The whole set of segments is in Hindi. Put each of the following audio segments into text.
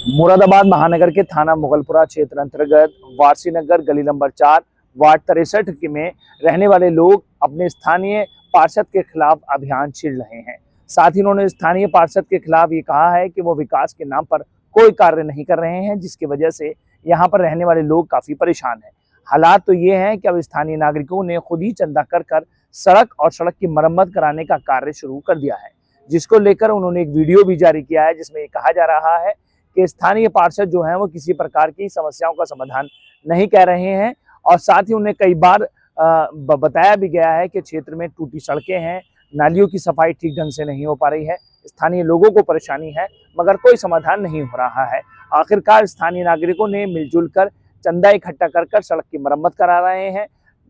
मुरादाबाद महानगर के थाना मुगलपुरा क्षेत्र अंतर्गत वारसी नगर गली नंबर 4 वार्ड 63 में रहने वाले लोग अपने स्थानीय पार्षद के खिलाफ अभियान छेड़ रहे हैं। साथ ही उन्होंने स्थानीय पार्षद के खिलाफ ये कहा है कि वो विकास के नाम पर कोई कार्य नहीं कर रहे हैं, जिसकी वजह से यहाँ पर रहने वाले लोग काफी परेशान हैं। हालात तो ये हैं कि अब स्थानीय नागरिकों ने खुद ही चंदा कर सड़क और सड़क की मरम्मत कराने का कार्य शुरू कर दिया है, जिसको लेकर उन्होंने एक वीडियो भी जारी किया है, जिसमें ये कहा जा रहा है कि स्थानीय पार्षद जो हैं वो किसी प्रकार की समस्याओं का समाधान नहीं कर रहे हैं। और साथ ही उन्हें कई बार बताया भी गया है कि क्षेत्र में टूटी सड़कें हैं, नालियों की सफाई ठीक ढंग से नहीं हो पा रही है, स्थानीय लोगों को परेशानी है, मगर कोई समाधान नहीं हो रहा है। आखिरकार स्थानीय नागरिकों ने मिलजुल कर चंदा इकट्ठा कर सड़क की मरम्मत करा रहे हैं,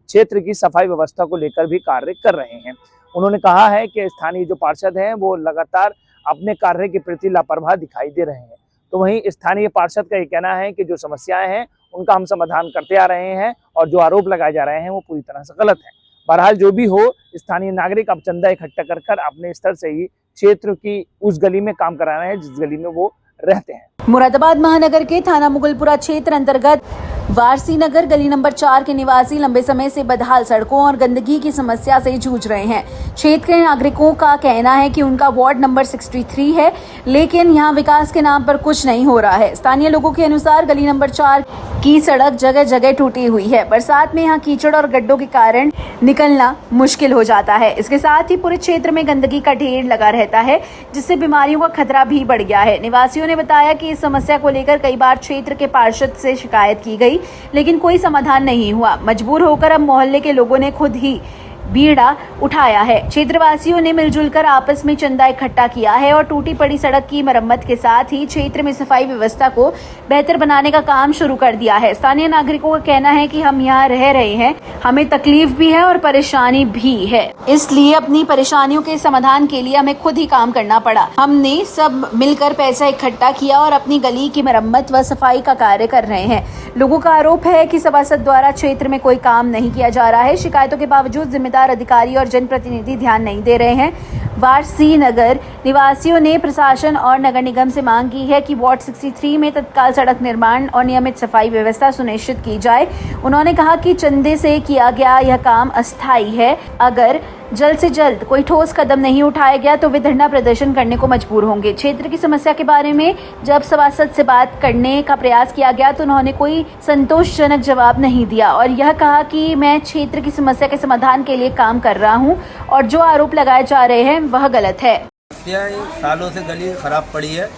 क्षेत्र की सफाई व्यवस्था को लेकर भी कार्य कर रहे हैं। उन्होंने कहा है कि स्थानीय जो पार्षद हैं वो लगातार अपने कार्य के प्रति लापरवाह दिखाई दे रहे हैं। तो वहीं स्थानीय पार्षद का ये कहना है कि जो समस्याएं हैं उनका हम समाधान करते आ रहे हैं और जो आरोप लगाए जा रहे हैं वो पूरी तरह से गलत है। बहरहाल जो भी हो, स्थानीय नागरिक अब चंदा इकट्ठा कर अपने स्तर से ही क्षेत्र की उस गली में काम करा रहे हैं जिस गली में वो रहते हैं। मुरादाबाद महानगर के थाना मुगलपुरा क्षेत्र अंतर्गत वारसी नगर गली नंबर 4 के निवासी लंबे समय से बदहाल सड़कों और गंदगी की समस्या से जूझ रहे हैं। क्षेत्र के नागरिकों का कहना है कि उनका वार्ड नंबर 63 है, लेकिन यहां विकास के नाम पर कुछ नहीं हो रहा है। स्थानीय लोगों के अनुसार गली नंबर 4 की सड़क जगह जगह टूटी हुई है। बरसात में यहाँ कीचड़ और गड्ढों के कारण निकलना मुश्किल हो जाता है। इसके साथ ही पूरे क्षेत्र में गंदगी का ढेर लगा रहता है, जिससे बीमारियों का खतरा भी बढ़ गया है। निवासियों ने बताया कि इस समस्या को लेकर कई बार क्षेत्र के पार्षद से शिकायत की गई, लेकिन कोई समाधान नहीं हुआ। मजबूर होकर अब मोहल्ले के लोगों ने खुद ही बीड़ा उठाया है। क्षेत्रवासियों ने मिलजुल कर आपस में चंदा इकट्ठा किया है और टूटी पड़ी सड़क की मरम्मत के साथ ही क्षेत्र में सफाई व्यवस्था को बेहतर बनाने का काम शुरू कर दिया है। स्थानीय नागरिकों का कहना है कि हम यहाँ रह रहे हैं, हमें तकलीफ भी है और परेशानी भी है, इसलिए अपनी परेशानियों के समाधान के लिए हमें खुद ही काम करना पड़ा। हमने सब मिलकर पैसा इकट्ठा किया और अपनी गली की मरम्मत व सफाई का कार्य कर रहे हैं। लोगों का आरोप है कि सभासद द्वारा क्षेत्र में कोई काम नहीं किया जा रहा है। शिकायतों के बावजूद जिम्मेदार अधिकारी और जनप्रतिनिधि ध्यान नहीं दे रहे हैं। वारसी नगर निवासियों ने प्रशासन और नगर निगम से मांग की है कि वार्ड 63 में तत्काल सड़क निर्माण और नियमित सफाई व्यवस्था सुनिश्चित की जाए। उन्होंने कहा कि चंदे से किया गया यह काम अस्थायी है। अगर जल्द से जल्द कोई ठोस कदम नहीं उठाया गया तो वे धरना प्रदर्शन करने को मजबूर होंगे। क्षेत्र की समस्या के बारे में जब सभासद से बात करने का प्रयास किया गया तो उन्होंने कोई संतोषजनक जवाब नहीं दिया और यह कहा कि मैं क्षेत्र की समस्या के समाधान के लिए काम कर रहा हूं और जो आरोप लगाए जा रहे हैं वह गलत है। सालों से गली खराब पड़ी है।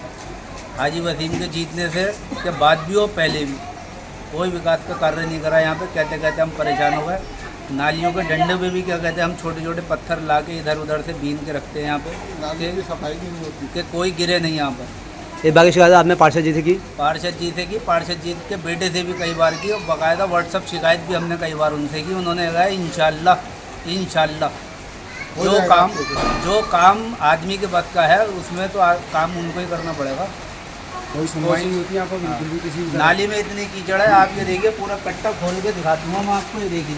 हाजी वसीम के जीतने से के बाद भी और पहले भी कोई विकास का कार्य नहीं करा। यहाँ पे कहते कहते हम परेशान हो गए। नालियों के डंडे पे भी क्या कहते हैं, हम छोटे छोटे पत्थर ला के इधर उधर से बीन के रखते हैं यहाँ पे, नालियों की सफाई भी नहीं होती कि कोई गिरे नहीं यहाँ पर। ये बाकी शिकायत आपने पार्षद जी से की? पार्षद जी से की, पार्षद जी के बेटे से भी कई बार की और बाकायदा व्हाट्सअप शिकायत भी हमने कई बार उनसे की। उन्होंने कहा इंशाल्लाह जो काम आदमी के बस का है उसमें तो काम उनको ही करना पड़ेगा। कोई सुनवाई नहीं होती यहाँ पर बिल्कुल भी किसी। नाली में इतनी कीचड़ है, आप ये देखिए, पूरा कट्टा खोल के दिखा दूँगा मैं आपको। ये देखिए,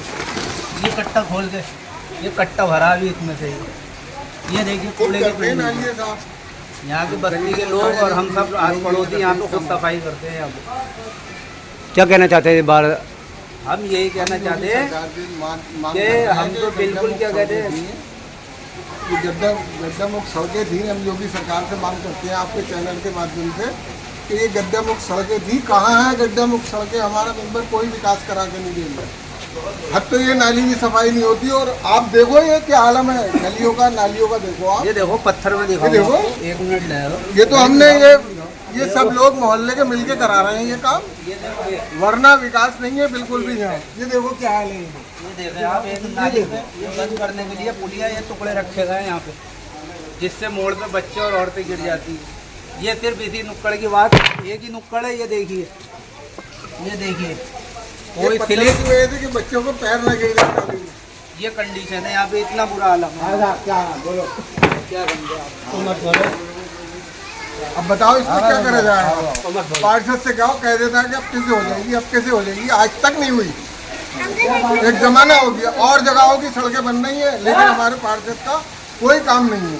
ये कट्टा खोल के, ये कट्टा भरा भी इसमें से। ये देखिए कूड़े के यहाँ के बस्ती के लोग और हम सब आस पड़ोसी यहाँ पे खुद सफाई करते हैं। यहाँ पे क्या कहना चाहते हैं बार? हम यही कहना चाहते हैं कि हम तो बिल्कुल क्या कहते हैं, गड्ढा मुक्त सड़कें थी। हम योगी सरकार से मांग करते हैं आपके चैनल के माध्यम से कि ये गड्ढा मुक्त सड़कें थी, कहाँ है गड्ढा मुक्त सड़कें? हमारा मेंबर कोई विकास करा के नहीं दे रहा। अब तो ये नाली की सफाई नहीं होती और आप देखो ये क्या आलम है गलियों का, नालियों का। देखो आप, ये देखो पत्थर में देखो, एक मिनट ले। ये तो हमने ये सब लोग मोहल्ले के मिलके करा रहे हैं ये काम, वरना विकास नहीं है बिल्कुल भी यहाँ। ये देखो क्या हाल है। ये देखें आप, एक नाली में ये बंद करने के लिए पुलिया ये टुकड़े रखे गए हैं यहाँ पे, जिससे मोड़ पे बच्चे और औरतें गिर जाती है। ये सिर्फ इसी नुक्कड़ की बात, एक ही नुक्कड़ है। ये देखिए कोई स्लिप की वजह से कि बच्चों को पैर न गिर जाता। ये कंडीशन है यहाँ पे, इतना बुरा हाल है। क्या अब बताओ इसको क्या करा जाए? पार्षद से कहो, कह देता है कि अब कैसे हो जाएगी, अब कैसे हो जाएगी। आज तक नहीं हुई। एक जमाना हो गया और जगहों की सड़कें बन रही है, लेकिन हमारे पार्षद का कोई काम नहीं है।